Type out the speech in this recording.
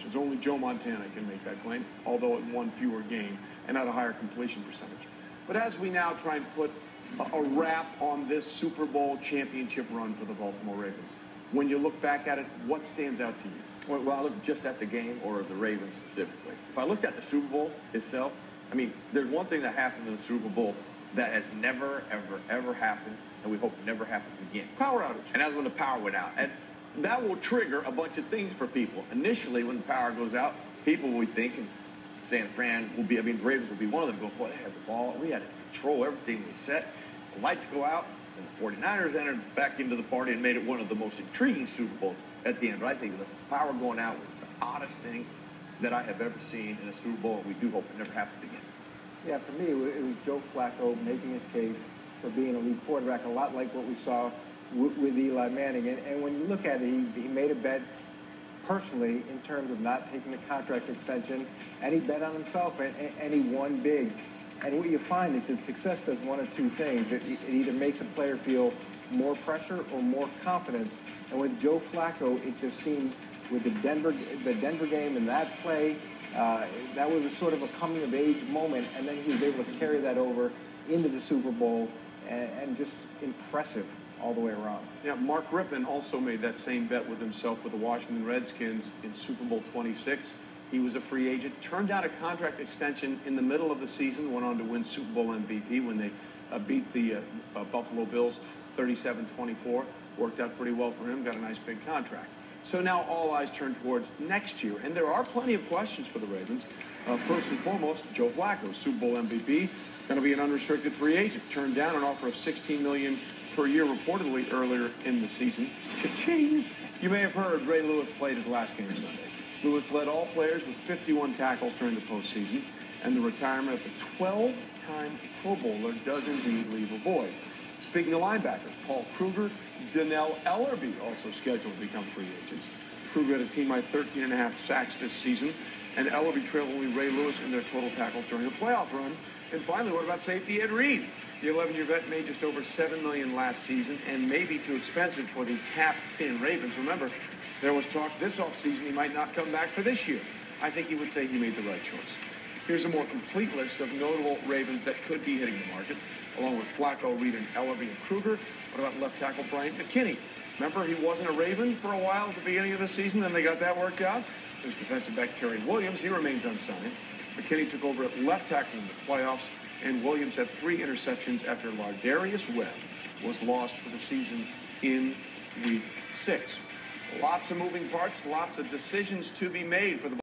catches. Only Joe Montana can make that claim, although in one fewer game and at a higher completion percentage. But as we now try and put a wrap on this Super Bowl championship run for the Baltimore Ravens, when you look back at it, what stands out to you? Well, I look just at the game or the Ravens specifically. If I looked at the Super Bowl itself, I mean, there's one thing that happened in the Super Bowl that has never, ever, ever happened, and we hope it never happens again. Power outage. And that's when the power went out. And that will trigger a bunch of things for people. Initially, when the power goes out, people will be thinking, San Fran will be, I mean, the Ravens will be one of them, go, boy, they had the ball, we had to control, everything was set. The lights go out, and the 49ers entered back into the party and made it one of the most intriguing Super Bowls at the end. But I think the power going out was the oddest thing that I have ever seen in a Super Bowl, and we do hope it never happens again. Yeah, for me, it was Joe Flacco making his case for being a lead quarterback, a lot like what we saw with Eli Manning. And when you look at it, he made a bet personally in terms of not taking the contract extension, and he bet on himself, and he won big. And what you find is that success does one of two things. It either makes a player feel more pressure or more confidence. And with Joe Flacco, it just seemed with the Denver game and that play, that was a sort of a coming-of-age moment, and then he was able to carry that over into the Super Bowl, and just impressive all the way around. Yeah, Mark Rypien also made that same bet with himself with the Washington Redskins in Super Bowl 26. He was a free agent, turned down a contract extension in the middle of the season, went on to win Super Bowl MVP when they beat the Buffalo Bills 37-24. Worked out pretty well for him, got a nice big contract. So now all eyes turn towards next year, and there are plenty of questions for the Ravens. First and foremost, Joe Flacco, Super Bowl MVP, going to be an unrestricted free agent, turned down an offer of $16 million per year reportedly earlier in the season. Cha-ching! You may have heard Ray Lewis played his last game Sunday. Lewis led all players with 51 tackles during the postseason, and the retirement of the 12-time Pro Bowler does indeed leave a void. Speaking of linebackers, Paul Kruger, Dannell Ellerbe also scheduled to become free agents. Kruger had a team-high 13.5 sacks this season, and Ellerbe trailed only Ray Lewis in their total tackles during the playoff run. And finally, what about safety Ed Reed? The 11-year vet made just over $7 million last season, and may be too expensive for the cap-thin Ravens. Remember, there was talk this offseason he might not come back for this year. I think he would say he made the right choice. Here's a more complete list of notable Ravens that could be hitting the market, along with Flacco, Reed, and Ellerbe and Kruger. What about left tackle Bryant McKinnie? Remember, he wasn't a Raven for a while at the beginning of the season, then they got that worked out. There's defensive back Kerry Williams. He remains unsigned. McKinnie took over at left tackle in the playoffs, and Williams had 3 interceptions after Lardarius Webb was lost for the season in Week 6. Lots of moving parts, lots of decisions to be made for the